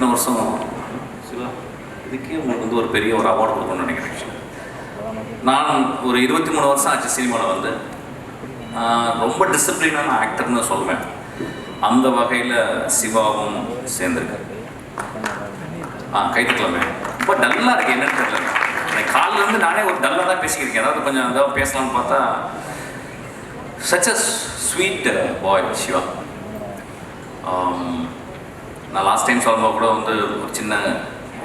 இத்தனை வருஷம் சிவா இதுக்கே உங்களுக்கு வந்து ஒரு பெரிய ஒரு அவார்டு கொடுக்கணும்னு நினைக்கிறேன். நான் ஒரு 23 வருஷம் ஆச்சு சினிமாவில் வந்து. ரொம்ப டிசிப்ளினான ஆக்டர்னு சொல்லுவேன். அந்த வகையில் சிவாவும் சேர்ந்துருக்கு. கைத்துக்கலாமே. ரொம்ப டல்லாக இருக்குது, என்னன்னு தெரியல. எனக்கு காலிலேருந்து நானே ஒரு டல்லாக தான் பேசிக்கிறேன். ஏதாவது கொஞ்சம் ஏதாவது பேசலாம்னு பார்த்தா சச் அ ஸ்வீட் பாய் சிவா. நான் லாஸ்ட் டைம் சொல்லும்போது கூட வந்து ஒரு சின்ன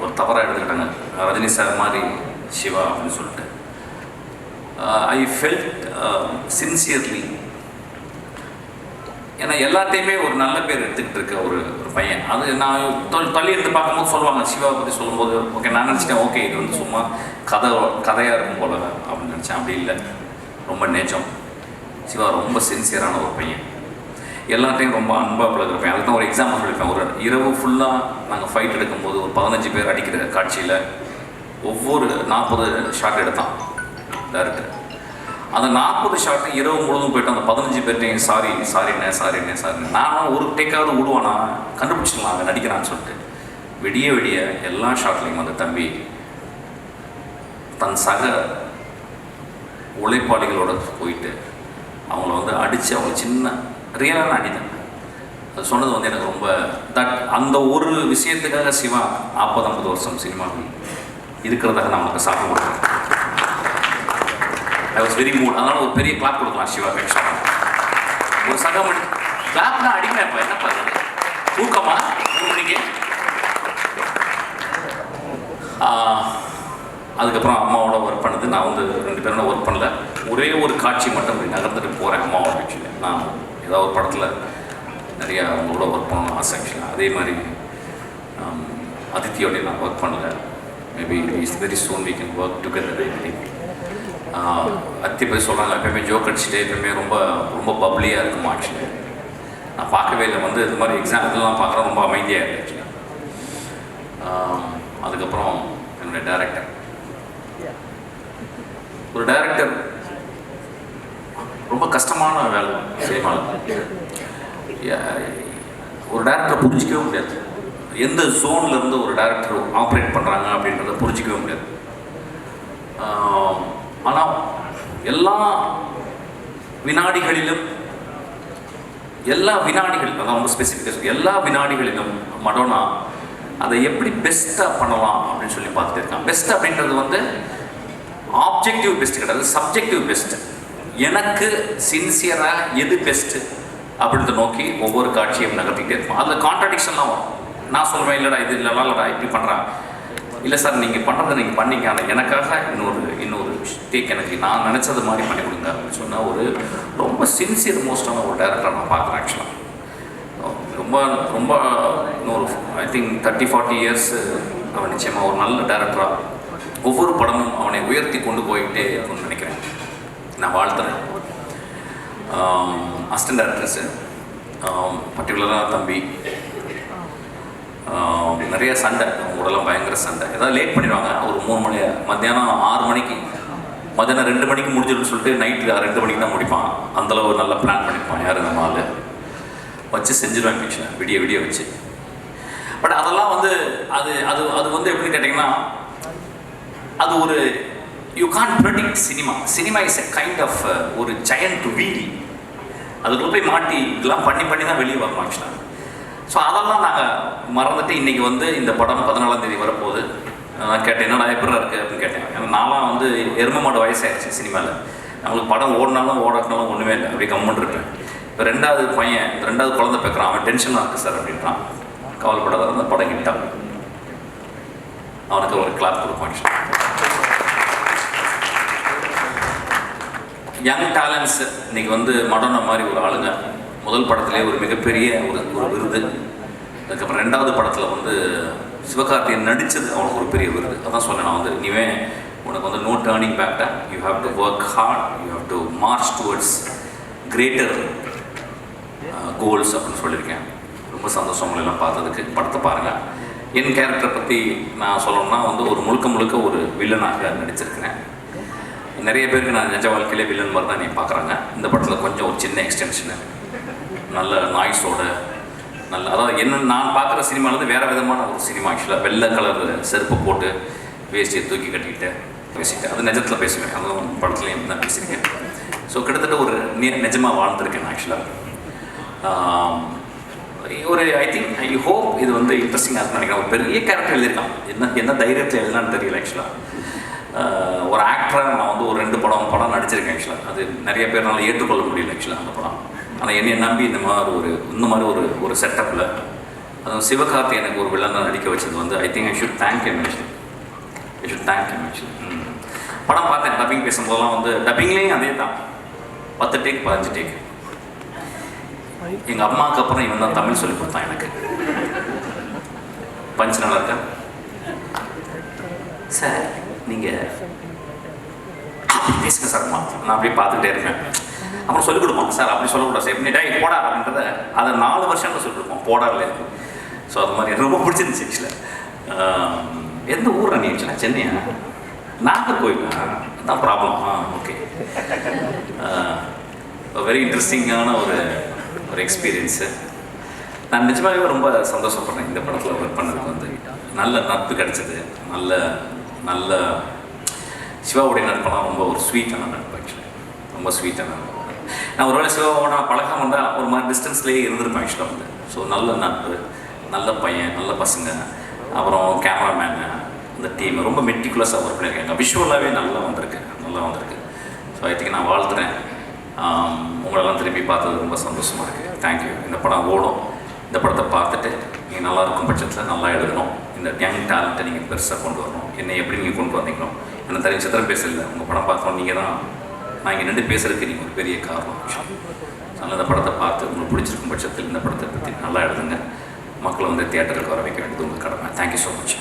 ஒரு தவறாக எடுத்துக்கிட்டாங்க, ரஜினி சார் மாதிரி சிவா அப்படின்னு சொல்லிட்டு. I felt sincerely. ஏன்னா எல்லாத்தையுமே ஒரு நல்ல பேர் எடுத்துக்கிட்டு இருக்க ஒரு பையன். அது நான் தள்ளி எடுத்து பார்க்கும்போது சொல்லுவாங்க சிவாவை பற்றி சொல்லும்போது, ஓகே நான் நினச்சிட்டேன், ஓகே இது வந்து சும்மா கதையாக இருக்கும் போல அப்படின்னு நினச்சேன். அப்படி இல்லை, ரொம்ப நேச்சம். சிவா ரொம்ப சின்சியரான ஒரு பையன். எல்லாத்தையும் ரொம்ப அன்பாக பழகிறப்பேன். அதுக்கு தான் ஒரு எக்ஸாம்பிள் சொல்லியிருப்பேன். ஒரு இரவு ஃபுல்லாக நாங்கள் ஃபைட் எடுக்கும்போது ஒரு 15 பேர் அடிக்கிற காட்சியில் ஒவ்வொரு 40 ஷாட் எடுத்தான் டேரக்டர். அந்த 40 ஷாட்டு இரவு முழுதும் போய்ட்டு அந்த 15 பேர்ட்டையும் சாரிண்ணே. நான் ஒரு டேக்காவது விடுவானா, கண்டுபிடிச்சிடலாம் அவன் நடிக்கிறான்னு சொல்லிட்டு விடிய எல்லா ஷாட்லையும் அந்த தம்பி தன் சக உழைப்பாளிகளோட போயிட்டு அவங்கள வந்து அடித்து அவங்கள சின்ன ரியலான அடிதான். அது சொன்னது வந்து எனக்கு ரொம்ப அந்த ஒரு விஷயத்துக்காக சிவா 40-50 வருஷம் சினிமாவில் இருக்கிறதாக நான் அவனுக்கு சாப்பிட கொடுக்குறேன். I was very mood. அதனால் ஒரு பெரிய கிளாப் கொடுக்கலாம் சிவா பேக்ஷா. ஒரு சகமணி கிளாப்னா அடிமை. இப்போ என்ன பண்ணுறது, தூக்கமா இன்னைக்கு. அதுக்கப்புறம் அம்மாவோட ஒர்க் பண்ணது. நான் வந்து 2 பேரோட ஒர்க் பண்ணல. ஒரே ஒரு காட்சி மட்டும் அப்படி நகர்ந்துட்டு போகிறேன் அம்மாவோட ஆக்சுவலி. நான் ஏதாவது ஒரு படத்தில் நிறையா அவங்களோட ஒர்க் பண்ணணும்னு ஆசை ஆக்சுவலாக. அதே மாதிரி அதித்தியோடைய நான் ஒர்க் பண்ணல. Maybe is very soon we can work together. அத்தி பற்றி சொல்கிறாங்க, எப்பயுமே ஜோக் அடிச்சுட்டு எப்பயுமே ரொம்ப ரொம்ப பப்ளியாக இருக்கும் ஆக்சுவலி. நான் பார்க்கவே இல்லை. வந்து இது மாதிரி எக்ஸாம்பிள்லாம் பார்க்குறேன், ரொம்ப அமைதியாக இருக்குது ஆக்சுவலி. அதுக்கப்புறம் என்னுடைய டைரக்டர். ஒரு டைரக்டர் ரொம்ப கஷ்டமான வேலை சினிமாவில். ஒரு டைரக்டரை புரிஞ்சிக்கவே முடியாது. எந்த ஜோனில் இருந்து ஒரு டைரக்டர் ஆப்ரேட் பண்ணுறாங்க அப்படின்றத புரிஞ்சிக்கவே முடியாது. ஆனால் எல்லா வினாடிகளிலும் அதான் ரொம்ப ஸ்பெசிஃபிக்காக எல்லா வினாடிகளிலும் மடோனா அதை எப்படி பெஸ்ட்டாக பண்ணலாம் அப்படின்னு சொல்லி பார்த்துட்டு இருக்கான். பெஸ்ட் அப்படின்றது வந்து ஆப்ஜெக்டிவ் பெஸ்ட் கிடையாது, சப்ஜெக்டிவ் பெஸ்ட். எனக்கு சின்சியராக எது பெஸ்ட்டு அப்படின்றத நோக்கி ஒவ்வொரு காட்சியும் நகர்த்திக்கிட்டே இருப்போம். அதில் கான்ட்ரடிக்ஷன்லாம் வரும். நான் சொல்வேன், இல்லைடா இது இல்லைடா இப்படி பண்ணுறான், இல்லை சார் நீங்கள் பண்ணுறதை நீங்கள் பண்ணிங்க, ஆனால் எனக்காக இன்னொரு டேக் எனக்கு நான் நினச்சது மாதிரி பண்ணி கொடுங்க அப்படின்னு சொன்னால் ஒரு ரொம்ப சின்சியர் மோஸ்டான ஒரு டேரக்டரை நான் பார்க்குறேன் ஆக்சுவலாக. ரொம்ப ரொம்ப இன்னொரு ஐ திங்க் 30-40 இயர்ஸ் அவன் நிச்சயமாக ஒரு நல்ல டேரக்டராக ஒவ்வொரு படமும் அவனை உயர்த்தி கொண்டு போயிட்டே இருக்கும்னு நினைக்கிறேன். நான் வாழ்த்துறேன். அசிஸ்டன்ட் டேரக்டர்ஸு பர்டிகுலராக தம்பி நிறைய சண்டை, அவங்களோடலாம் பயங்கர சண்டை. ஏதாவது லேட் பண்ணிடுவாங்க. ஒரு 3 மணி மத்தியானம் 6 மணிக்கு மத்தியானம் 2 மணிக்கு முடிஞ்சிடுன்னு சொல்லிட்டு நைட்டு 2 மணிக்கு தான் முடிப்பான். அந்தளவு நல்லா பிளான் பண்ணிப்பான். யார் நம்ம ஆள் வச்சு செஞ்சிருவாங்க ஆக்சுவலாக விடிய வச்சு. பட் அதெல்லாம் வந்து அது அது அது வந்து எப்படி கேட்டிங்கன்னா, அது ஒரு you can't predict cinema is a kind of ஒரு ஜயண்ட் வீல். அதுக்குள்ளே போய் மாட்டி இதெல்லாம் பண்ணி தான் வெளியே வரணும் ஆக்சுவலாக. ஸோ அதெல்லாம் நாங்கள் மறந்துட்டு இன்றைக்கி வந்து இந்த படம் 14ஆம் தேதி வரப்போகுது. நான் கேட்டேன், என்னடா எப்படி இருக்குது அப்படின்னு கேட்டேன். ஏன்னா நான்லாம் வந்து எருமை மாடு வயசாகிடுச்சு சினிமாவில். நம்மளுக்கு படம் ஓடினாலும் ஓடாட்டினாலும் ஒன்றுமே இல்லை, அப்படி கம்முன்னு இருப்பேன். இப்போ 2வது பையன் 2வது குழந்தை பேக்கிறான், அவன் டென்ஷனாக இருக்குது சார் அப்படின்றான். கவலைப்படாத, அந்த படம் கிட்டான். அவனுக்கு ஒரு கிளாப் கொடுப்பான். யங் டேலண்ட்ஸ் இன்றைக்கி வந்து மடோனா மாதிரி ஒரு ஆளுங்க. முதல் படத்திலே ஒரு மிகப்பெரிய ஒரு விருது. அதுக்கப்புறம் 2வது படத்தில் வந்து சிவகார்த்திகேயன் நடித்தது அவனுக்கு ஒரு பெரிய விருது. அதான் சொன்னேன் நான் வந்து, இனிமே உனக்கு வந்து நோ டேர்னிங் பேக்டா, you have to work hard, you have to march towards greater goals அப்படின்னு சொல்லியிருக்கேன். ரொம்ப சந்தோஷம் எல்லாம் பார்த்ததுக்கு. படத்தை பாருங்கள். என் கேரக்டரை பற்றி நான் சொல்லணும்னா வந்து ஒரு முழுக்க ஒரு வில்லனாக நடிச்சிருக்கிறேன். நிறைய பேருக்கு நான் நிஜ வாழ்க்கையிலே வில்லன் மாதிரி தான் நீ பார்க்குறாங்க. இந்த படத்தில் கொஞ்சம் ஒரு சின்ன எக்ஸ்டென்ஷனு, நல்ல நாய்ஸோட நல்ல அதாவது என்ன நான் பார்க்குற சினிமாவிலேருந்து வேறு விதமான ஒரு சினிமா ஆக்சுவலாக வெள்ளை கலர் செருப்பு போட்டு வேஷ்டியை தூக்கி கட்டிக்கிட்டு பேசிட்டேன். அது நிஜத்தில் பேசுவேன், அதுவும் படத்துலேயும் தான் பேசியிருக்கேன். ஸோ கிட்டத்தட்ட ஒரு நிஜமாக வாழ்ந்துருக்கேன் ஆக்சுவலாக. ஒரு ஐ ஹோப் இது வந்து இன்ட்ரெஸ்டிங்காக இருக்குன்னு நினைக்கிறேன். ஒரு பெரிய கேரக்டர் எழுதியிருக்கான், என்ன தைரியத்தில் எழுதலான்னு தெரியல ஆக்சுவலாக. ஒரு ஆக்டராக நான் வந்து ஒரு 2 படம் நடிச்சிருக்கேன் ஆக்சுவலாக. அது நிறைய பேர்னால ஏற்றுக்கொள்ள முடியல ஆக்சுவலாக அந்த படம். ஆனால் என்னை நம்பி இந்த மாதிரி ஒரு செட்டப்பில் அதுவும் சிவகார்த்தி எனக்கு ஒரு வில்லனை நடிக்க வச்சது வந்து I think I should thank him actually. படம் பார்த்தேன், டப்பிங் பேசும்போதெல்லாம் வந்து டப்பிங்லேயும் அதே தான் 10 டேக் 15 டேக். எங்கள் அம்மாவுக்கு அப்புறம் இவன் தான் தமிழ் சொல்லி கொடுத்தான் எனக்கு. பஞ்ச் நல்லா இருக்கா சார், நீங்கள் பேசுங்க சார். நான் அப்படியே பார்த்துக்கிட்டே இருப்பேன். அப்புறம் சொல்லிக் கொடுப்போம், சார் அப்படி சொல்லக்கூடாது சார், எப்படி டே போடா அப்படின்றத அதை 4 வருஷம்ல சொல்லிக் கொடுப்போம், போடாரில் இருக்கும். ஸோ அது மாதிரி எனக்கு ரொம்ப பிடிச்சிருந்துச்சு ஆக்சுவலாக. எந்த ஊர் நீ ஆக்சுவலாக? சென்னையா? நாகர்கோயிலா? அதுதான் ப்ராப்ளம். ஓகே. வெரி இன்ட்ரெஸ்டிங்கான ஒரு எக்ஸ்பீரியன்ஸு. நான் நிஜமாகவே ரொம்ப சந்தோஷப்படுறேன் இந்த படத்தில் ஒர்க் பண்ணதுக்கு. வந்து நல்ல நட்பு கிடச்சிது. நல்ல சிவாவுடைய நட்பெல்லாம் ரொம்ப ஒரு ஸ்வீட்டான நட்பு ஆக்சுவலி, ரொம்ப ஸ்வீட்டான நட்பு. நான் ஒருவேளை சிவாவோட பழக்கம் வந்தால் ஒரு மாதிரி டிஸ்டன்ஸ்லேயே இருந்திருப்பேன் ஆக்சுவலாக வந்து. ஸோ நல்ல நட்பு, நல்ல பையன், நல்ல பசங்க, அப்புறம் கேமராமேனு, அந்த டீம் ரொம்ப மெட்டிகுலஸாக ஒர்க் பண்ணியிருக்காங்க. விஷுவலாகவே நல்லா வந்திருக்கு. ஸோ ஐ திங்க் நான் வாழ்த்துறேன். உங்களெல்லாம் திரும்பி பார்த்தது ரொம்ப சந்தோஷமாக இருக்குது. தேங்க்யூ. இந்த படம் ஓடும். இந்த படத்தை பார்த்துட்டு நீங்கள் நல்லா இருக்கும் பட்சத்தில் நல்லா எழுதணும். இந்த யங் டேலண்ட்டை நீங்கள் பெருசாக கொண்டு வரணும். என்னை எப்படி நீங்கள் கொண்டு வந்தீங்களோ எனக்கு தெரியும். சித்திரம் பேசல, உங்கள் படம் பார்த்தோம், நீங்கள் தான் நான் இங்கே நின்று பேசுகிறதுக்கு நீங்கள் ஒரு பெரிய காரணம். அதனால் இந்த படத்தை பார்த்து உங்களுக்கு பிடிச்சிருக்கும் பட்சத்தில் இந்த படத்தை பற்றி நல்லா எழுதுங்க. மக்களை வந்து தியேட்டருக்கு வர வைக்க வேண்டியது உங்கள் கடமை. Thank you so much.